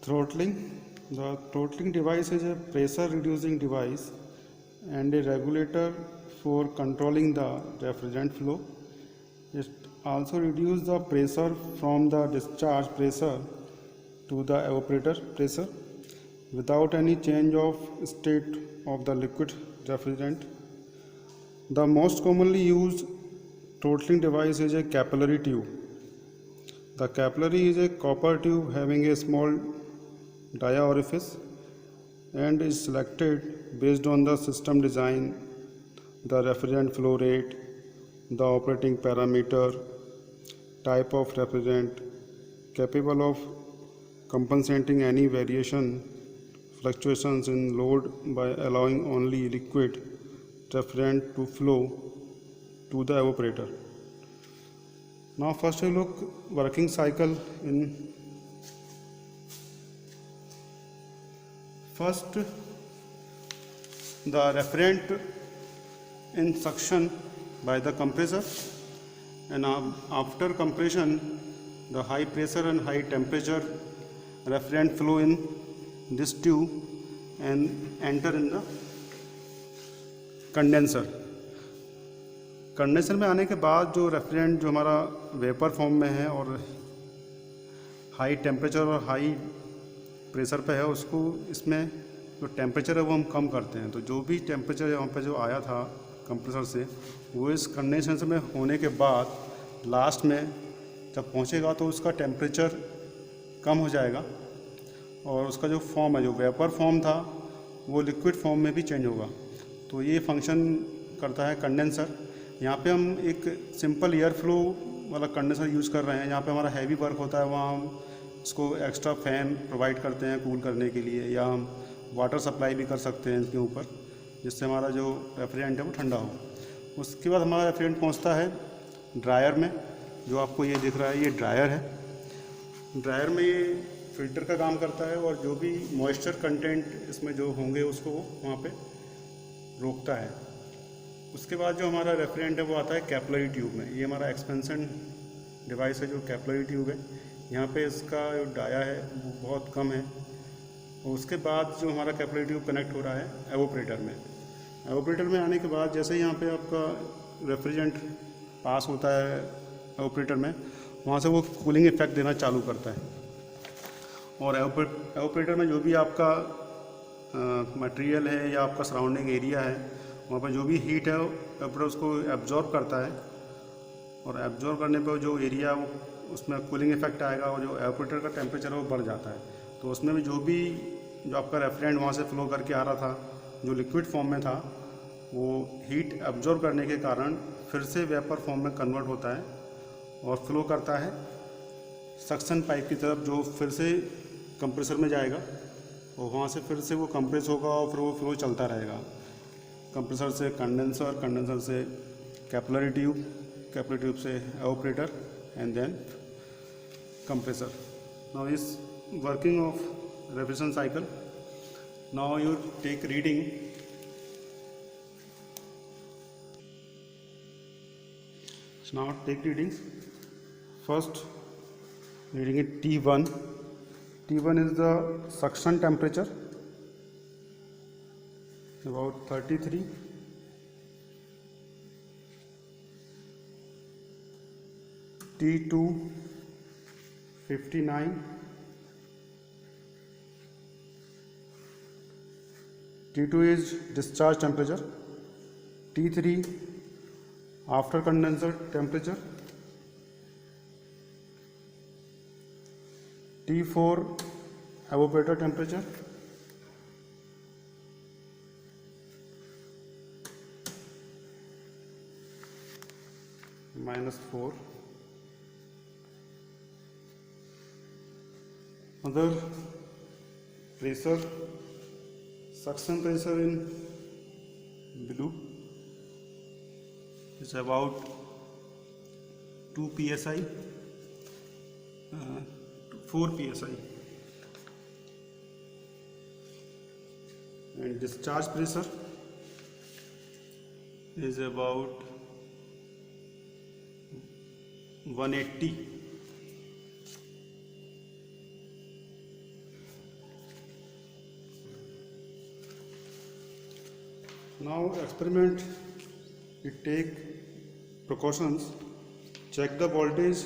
Throttling. The throttling device is a pressure reducing device and a regulator for controlling the refrigerant flow. It also reduces the pressure from the discharge pressure to the evaporator pressure without any change of state of the liquid refrigerant. The most commonly used throttling device is a capillary tube. The capillary is a copper tube having a small dia orifice and is selected based on the system design, the refrigerant flow rate, the operating parameter, type of refrigerant, capable of compensating any fluctuations in load by allowing only liquid refrigerant to flow to the evaporator. Now first we look working cycle in. First, the refrigerant in suction by the compressor, and after compression the high pressure and high temperature refrigerant flow in this tube and enter in the condenser. Condenser में आने के बाद जो refrigerant जो हमारा vapour form में है और हाई टेम्परेचर और हाई प्रेशर पे है, उसको इसमें जो टेम्परेचर है वो हम कम करते हैं. तो जो भी टेम्परेचर यहाँ पे जो आया था कंप्रेसर से, वो इस कंडेंसर में होने के बाद लास्ट में जब पहुँचेगा तो उसका टेम्परेचर कम हो जाएगा और उसका जो फॉर्म है, जो वेपर फॉर्म था, वो लिक्विड फॉर्म में भी चेंज होगा. तो ये फंक्शन करता है कंडेंसर. यहाँ पे हम एक सिंपल एयर फ्लो वाला कंडेंसर यूज़ कर रहे हैं. यहाँ पे हमारा हैवी वर्क होता है, वहाँ हम इसको एक्स्ट्रा फैन प्रोवाइड करते हैं कूल करने के लिए, या हम वाटर सप्लाई भी कर सकते हैं इसके ऊपर, जिससे हमारा जो रेफ्रिजरेंट है वो ठंडा हो. उसके बाद हमारा रेफ्रिजरेंट पहुँचता है ड्रायर में. जो आपको ये दिख रहा है, ये ड्रायर है. ड्रायर में ये फ़िल्टर का काम करता है और जो भी मॉइस्चर कंटेंट इसमें जो होंगे उसको वहाँ पे रोकता है. उसके बाद जो हमारा रेफ्रिजरेंट है वो आता है कैपिलरी ट्यूब में. ये हमारा एक्सपेंशन डिवाइस है जो कैपिलरी ट्यूब है. यहाँ पे इसका जो डाया है वो बहुत कम है. और उसके बाद जो हमारा कैपिलरी ट्यूब कनेक्ट हो रहा है एवोपरेटर में. एवोपरेटर में आने के बाद जैसे ही यहाँ पे आपका रेफ्रिजरेंट पास होता है एवोपरेटर में, वहाँ से वो कूलिंग इफेक्ट देना चालू करता है. और एवोपरेटर में जो भी आपका मटेरियल है या आपका सराउंडिंग एरिया है, वहाँ पर जो भी हीट है एवोपरेटर उसको एब्जॉर्ब करता है. और एब्जॉर्ब करने पर जो एरिया वो उसमें कूलिंग इफेक्ट आएगा और जो एवोपरेटर का टेम्परेचर है वो बढ़ जाता है. तो उसमें भी जो आपका रेफ्रिजरेंट वहाँ से फ्लो करके आ रहा था, जो लिक्विड फॉर्म में था, वो हीट एब्जॉर्ब करने के कारण फिर से वेपर फॉर्म में कन्वर्ट होता है और फ्लो करता है सक्शन पाइप की तरफ, जो फिर से कंप्रेसर में जाएगा और वहाँ से फिर से वो कंप्रेस होगा और फिर वो फ्लो चलता रहेगा. कंप्रेसर से कंडेंसर, कंडेंसर से कैपिलरी ट्यूब से evaporator and then compressor. Now is working of refrigeration cycle. Now you take reading. So now take readings. First reading is T1. T1 is the suction temperature, about 33. T2 59. T2 is discharge temperature. T3 after condenser temperature. T4 evaporator temperature. -4. Other pressure, suction pressure in blue is about 2 psi, 4 psi, and discharge pressure is about 180. Now experiment, it take precautions. Check the voltage,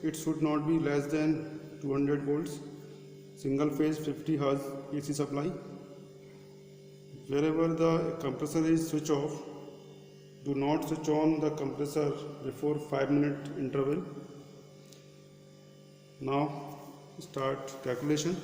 it should not be less than 200 volts. Single phase 50 Hz AC supply. Wherever the compressor is switch off, do not switch on the compressor before 5-minute interval. Now start calculation.